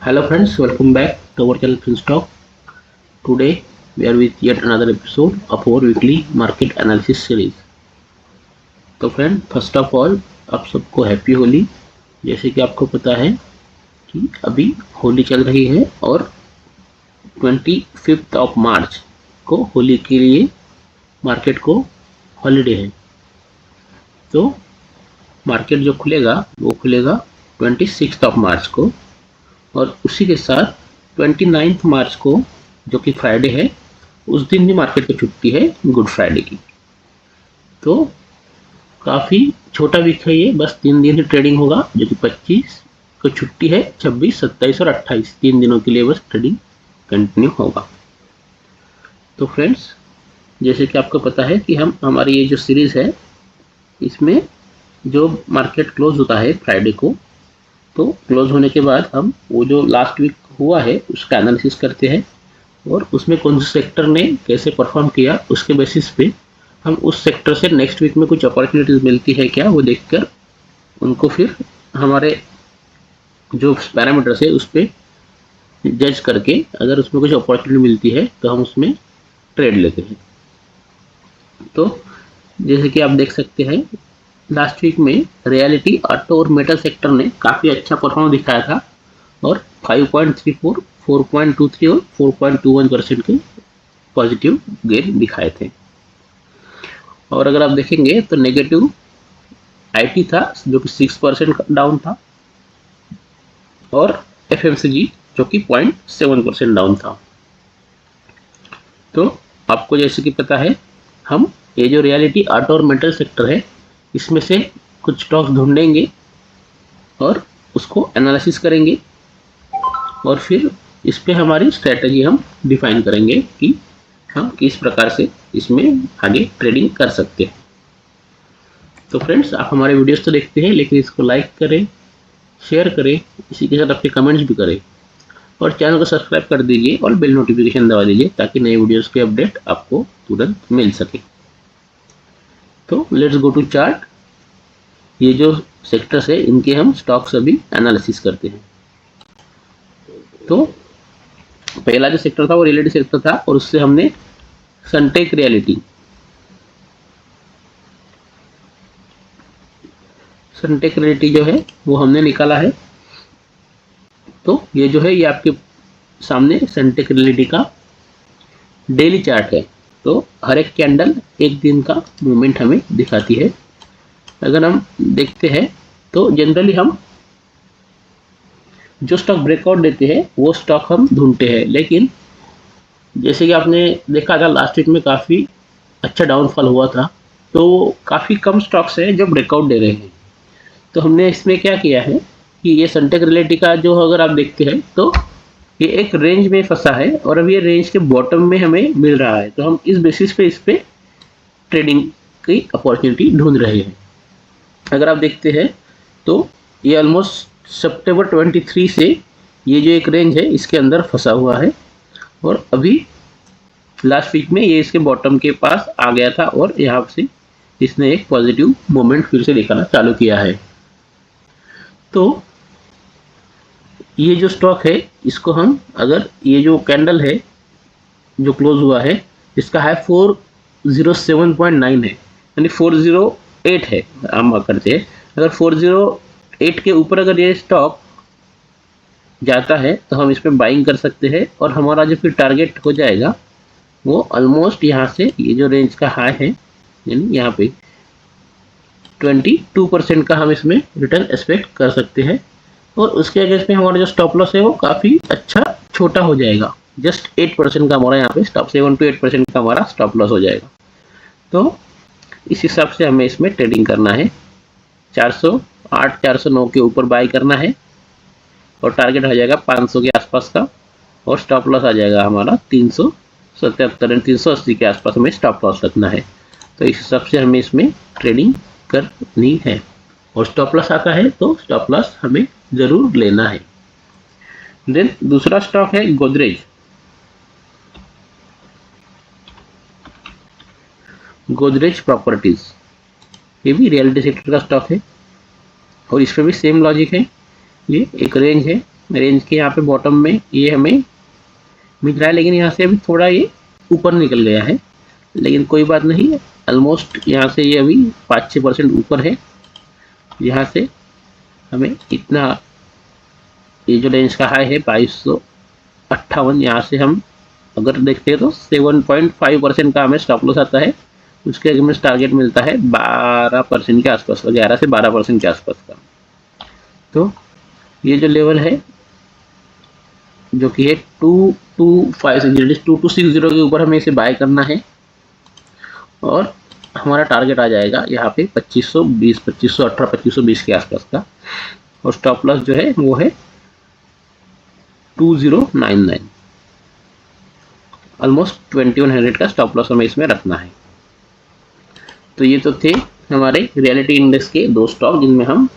Hello friends, welcome back to our channel FinStock. Today we are with yet another episode of our weekly market analysis series. तो friend first of all आप सबको happy Holi. जैसे कि आपको पता है कि अभी होली चल रही है और 25 ऑफ मार्च को होली के लिए मार्केट को हॉलीडे है। तो मार्केट जो खुलेगा वो खुलेगा 26 ऑफ मार्च को और उसी के साथ 29 मार्च को जो कि फ्राइडे है उस दिन भी मार्केट की छुट्टी है गुड फ्राइडे की। तो काफ़ी छोटा वीक है ये, बस 3 दिन ही ट्रेडिंग होगा जो कि 25 को छुट्टी है, 26, 27 और 28 3 दिनों के लिए बस ट्रेडिंग कंटिन्यू होगा। तो फ्रेंड्स जैसे कि आपको पता है कि हमारी ये जो सीरीज़ है इसमें जो मार्केट क्लोज होता है फ्राइडे को, तो क्लोज होने के बाद हम वो जो लास्ट वीक हुआ है उसका एनालिसिस करते हैं और उसमें कौन से सेक्टर ने कैसे परफॉर्म किया उसके बेसिस पे हम उस सेक्टर से नेक्स्ट वीक में कुछ अपॉर्चुनिटीज़ मिलती है क्या वो देखकर उनको फिर हमारे जो पैरामीटर्स है उस पर जज करके अगर उसमें कुछ अपॉर्चुनिटी मिलती है तो हम उसमें ट्रेड लेते हैं। तो जैसे कि आप देख सकते हैं लास्ट वीक में रियलिटी, ऑटो और मेटल सेक्टर ने काफ़ी अच्छा परफॉर्मेंस दिखाया था और 5.34, 4.23 और 4.21% के पॉजिटिव गेन दिखाए थे। और अगर आप देखेंगे तो नेगेटिव आईटी था जो कि 6% डाउन था और एफएमसीजी जो कि 0.7% डाउन था। तो आपको जैसे कि पता है हम ये जो रियलिटी, ऑटो और मेटल सेक्टर है इसमें से कुछ स्टॉक्स ढूंढेंगे और उसको एनालिसिस करेंगे और फिर इस पे हमारी स्ट्रेटजी हम डिफाइन करेंगे कि हम किस प्रकार से इसमें आगे ट्रेडिंग कर सकते हैं। तो फ्रेंड्स आप हमारे वीडियोस तो देखते हैं लेकिन इसको लाइक करें, शेयर करें, इसी के साथ अपने कमेंट्स भी करें और चैनल को सब्सक्राइब कर दीजिए और बेल नोटिफिकेशन दबा दीजिए ताकि नए वीडियोस के अपडेट आपको तुरंत मिल सके। तो लेट्स गो टू चार्ट। ये जो सेक्टर्स है इनके हम स्टॉक्स अभी एनालिसिस करते हैं। तो पहला जो सेक्टर था वो रियलिटी सेक्टर था और उससे हमने सनटेक रियलिटी जो है वो हमने निकाला है। तो ये जो है ये आपके सामने सनटेक रियलिटी का डेली चार्ट है। तो हर एक कैंडल एक दिन का मूवमेंट हमें दिखाती है। अगर हम देखते हैं तो जनरली हम जो स्टॉक ब्रेकआउट देते हैं वो स्टॉक हम ढूंढते हैं, लेकिन जैसे कि आपने देखा था लास्ट वीक में काफ़ी अच्छा डाउनफॉल हुआ था तो काफ़ी कम स्टॉक्स हैं जो ब्रेकआउट दे रहे हैं। तो हमने इसमें क्या किया है कि ये सनटेक रियलिटी का जो अगर आप देखते हैं तो ये एक रेंज में फंसा है और अब ये रेंज के बॉटम में हमें मिल रहा है। तो हम इस बेसिस पे इस पे ट्रेडिंग की अपॉर्चुनिटी ढूंढ रहे हैं। अगर आप देखते हैं तो ये ऑलमोस्ट सितंबर 23 से ये जो एक रेंज है इसके अंदर फंसा हुआ है और अभी लास्ट वीक में ये इसके बॉटम के पास आ गया था और यहाँ से इसने एक पॉजिटिव मोमेंट फिर से दिखाना चालू किया है। तो ये जो स्टॉक है इसको हम अगर ये जो कैंडल है जो क्लोज हुआ है इसका है 407.9 है, यानी 408 है हम करते हैं। अगर 408 के ऊपर अगर ये स्टॉक जाता है तो हम इस पर बाइंग कर सकते हैं और हमारा जो फिर टारगेट हो जाएगा वो ऑलमोस्ट यहाँ से ये जो रेंज का हाई है यानी यहाँ पे 22% का हम इसमें रिटर्न एक्सपेक्ट कर सकते हैं और उसके अगेंस्ट में हमारा जो स्टॉप लॉस है वो काफ़ी अच्छा छोटा हो जाएगा। जस्ट 8% का हमारा यहाँ पे 7 to 8% का हमारा स्टॉप लॉस हो जाएगा। तो इस हिसाब से हमें इसमें ट्रेडिंग करना है। 408, 409 के ऊपर बाय करना है और टारगेट आ जाएगा 500 के आसपास का और स्टॉप लॉस आ जाएगा हमारा 377 380 के आसपास हमें स्टॉप लॉस रखना है। तो इस हिसाब से हमें इसमें ट्रेडिंग करनी है और स्टॉप लॉस आता है तो स्टॉप लॉस हमें ज़रूर लेना है। देन दूसरा स्टॉक है गोदरेज। गोदरेज प्रॉपर्टीज ये भी रियलिटी सेक्टर का स्टॉक है और इस पर भी सेम लॉजिक है। ये एक रेंज है रेंज के यहाँ पे बॉटम में ये हमें मिल रहा है, लेकिन यहाँ से अभी थोड़ा ये ऊपर निकल गया है, लेकिन कोई बात नहीं, ऑलमोस्ट यहाँ से ये अभी 5-6% ऊपर है। यहाँ से हमें इतना, ये जो रेंज का हाई है 2258, यहाँ से हम अगर देखते हैं तो 7.5% का हमें स्टॉप लॉस आता है। उसके अगेंस्ट टारगेट मिलता है 12% के आसपास का, 11 से 12% के आसपास का। तो ये जो लेवल है जो कि है 2260 के ऊपर हमें इसे बाय करना है, और हमारा टारगेट आ जाएगा यहाँ पे 2520, 2518, 2520 के आसपास का। और स्टॉप लॉस जो है वो है 2099, ऑलमोस्ट 2100 का स्टॉप लॉस हमें इसमें रखना है। तो ये तो थे हमारे रियलिटी इंडेक्स के 2 स्टॉक जिनमें हम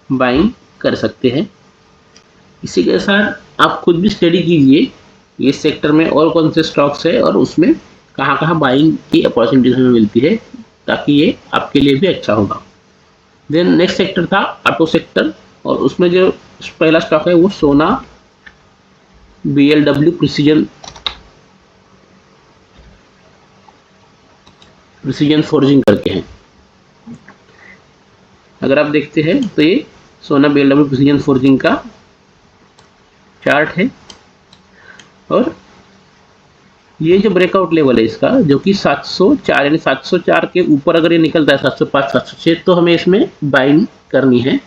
बाइंग कर सकते हैं। इसी के साथ आप खुद भी स्टडी कीजिए ये सेक्टर में और कौन से स्टॉक्स है और उसमें कहाँ कहाँ बाइंग की अपॉर्चुनिटीज हमें मिलती है, ताकि ये आपके लिए भी अच्छा होगा। देन नेक्स्ट सेक्टर था ऑटो सेक्टर, और उसमें जो पहला स्टॉक है वो सोना BLW प्रिसीजन फोर्जिंग करके हैं। अगर आप देखते हैं तो ये सोना BLW प्रिसीजन फोर्जिंग का चार्ट है, और ये जो ब्रेकआउट लेवल है इसका जो कि 704, यानी 704 के ऊपर अगर ये निकलता है 705, 706, तो हमें इसमें बाइंग करनी है।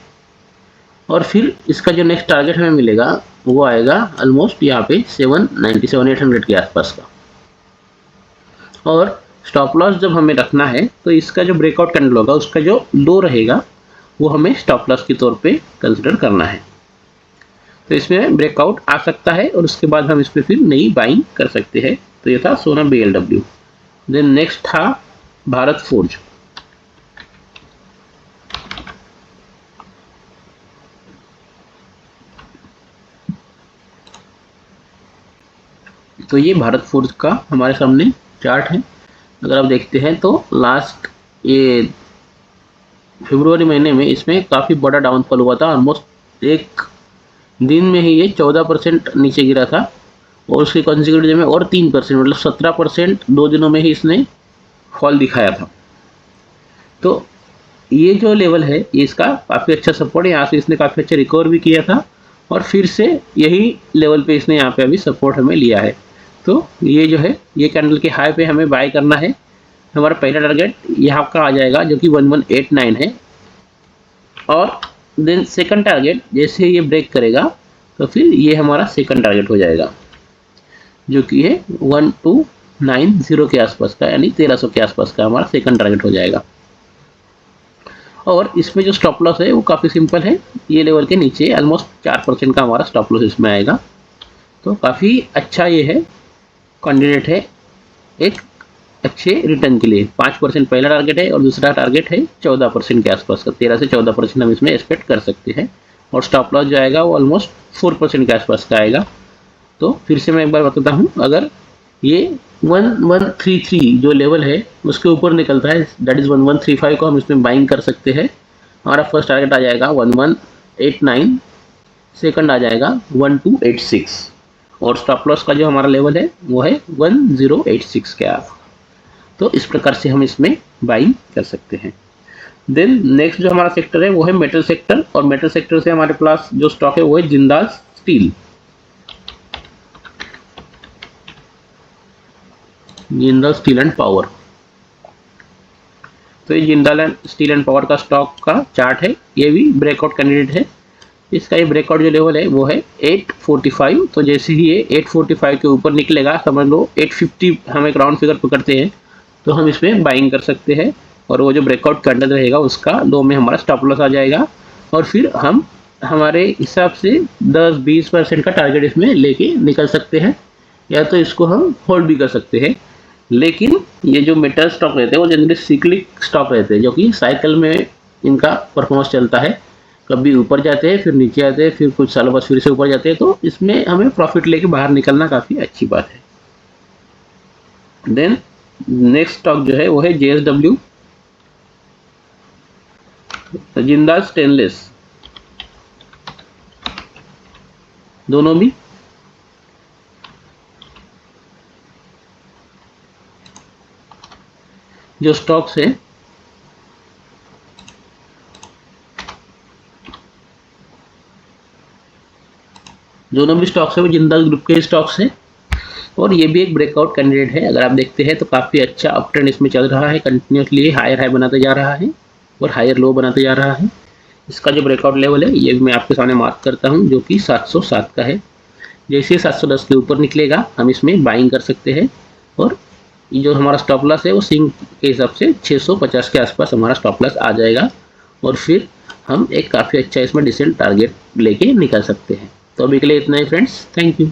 और फिर इसका जो नेक्स्ट टारगेट हमें मिलेगा वो आएगा ऑलमोस्ट यहाँ पे 797, 800 के आसपास का। और स्टॉप लॉस जब हमें रखना है तो इसका जो ब्रेकआउट कैंडल होगा उसका जो लो रहेगा वो हमें स्टॉप लॉस के तौर पे कंसिडर करना है। तो इसमें ब्रेकआउट आ सकता है और उसके बाद हम इस पर फिर नई बाइंग कर सकते हैं। तो ये था सोना BLW। देन नेक्स्ट था भारत फोर्ज। तो ये भारत फोर्ज का हमारे सामने चार्ट है। अगर आप देखते हैं तो लास्ट ये फरवरी महीने में इसमें काफ़ी बड़ा डाउनफॉल हुआ था, ऑलमोस्ट एक दिन में ही ये 14% नीचे गिरा था, और उसके कंसेक्यूटिव में और 3%, मतलब 17% 2 दिनों में ही इसने फॉल दिखाया था। तो ये जो लेवल है ये इसका काफ़ी अच्छा सपोर्ट है, यहाँ से इसने काफ़ी अच्छा रिकवर भी किया था, और फिर से यही लेवल पे इसने यहाँ पे अभी सपोर्ट हमें लिया है। तो ये जो है ये कैंडल के हाई पे हमें बाय करना है। हमारा पहला टारगेट यहाँ का आ जाएगा जो कि 1189 है, और देन सेकंड टारगेट जैसे ये ब्रेक करेगा तो फिर ये हमारा सेकंड टारगेट हो जाएगा जो कि है 1290 के आसपास का, यानी 1300 के आसपास का हमारा सेकंड टारगेट हो जाएगा। और इसमें जो स्टॉप लॉस है वो काफ़ी सिंपल है, ये लेवल के नीचे ऑलमोस्ट 4% का हमारा स्टॉप लॉस इसमें आएगा। तो काफ़ी अच्छा ये है कैंडिडेट है एक अच्छे रिटर्न के लिए। 5% पहला टारगेट है और दूसरा टारगेट है 14% के आसपास का, 13 से 14% हम इसमें एक्सपेक्ट कर सकते हैं। और स्टॉप लॉस जो आएगा वो ऑलमोस्ट 4% के आसपास का आएगा। तो फिर से मैं एक बार बताता हूँ, अगर ये 1133 जो लेवल है उसके ऊपर निकलता है, दैट इज़ 1135 को हम इसमें बाइंग कर सकते हैं। हमारा फर्स्ट टारगेट आ जाएगा 1189, सेकंड आ जाएगा 1286, और स्टॉप लॉस का जो हमारा लेवल है वो है 1086 के आस। तो इस प्रकार से हम इसमें बाइंग कर सकते हैं। देन नेक्स्ट जो हमारा सेक्टर है वो है मेटल सेक्टर, और मेटल सेक्टर से हमारे पास जो स्टॉक है वो है Jindal steel. Jindal steel and power. तो ये जिंदाल स्टील एंड पावर का स्टॉक का चार्ट है, ये भी ब्रेकआउट कैंडिडेट है। इसका ये ब्रेकआउट जो लेवल है वो है 845। तो जैसे ही ये 845 के ऊपर निकलेगा, समझ लो 850 हम एक राउंड फिगर पकड़ते हैं, तो हम इसमें बाइंग कर सकते हैं। और वो जो ब्रेकआउट कैंडल रहेगा उसका लो में हमारा स्टॉप लॉस आ जाएगा, और फिर हम हमारे हिसाब से 10-20% का टारगेट इसमें लेके निकल सकते हैं, या तो इसको हम होल्ड भी कर सकते हैं। लेकिन ये जो मेटल स्टॉक रहते हैं वो जनरली सिक्लिक स्टॉक रहते हैं, जो कि साइकिल में इनका परफॉर्मेंस चलता है, कभी ऊपर जाते हैं फिर नीचे आते हैं, फिर कुछ सालों बाद फिर से ऊपर जाते हैं। तो इसमें हमें प्रॉफिट लेके बाहर निकलना काफ़ी अच्छी बात है। देन नेक्स्ट स्टॉक जो है वो है JSW, जिंदाल स्टेनलेस। दोनों भी जो स्टॉक्स है वो जिंदाल ग्रुप के स्टॉक्स है और ये भी एक ब्रेकआउट कैंडिडेट है। अगर आप देखते हैं तो काफ़ी अच्छा अप ट्रेंड इसमें चल रहा है, कंटिन्यूसली हायर हाई बनाते जा रहा है और हायर लो बनाते जा रहा है। इसका जो ब्रेकआउट लेवल है ये भी मैं आपके सामने मार्क करता हूँ, जो कि 707 का है। जैसे 710 के ऊपर निकलेगा हम इसमें बाइंग कर सकते हैं और ये जो हमारा स्टॉप लॉस है वो सिंक के हिसाब से 650 के आसपास हमारा स्टॉप लॉस आ जाएगा और फिर हम एक काफ़ी अच्छा इसमें डिसेंट टारगेट लेके निकल सकते हैं। तो अभी के लिए इतना ही फ्रेंड्स, थैंक यू।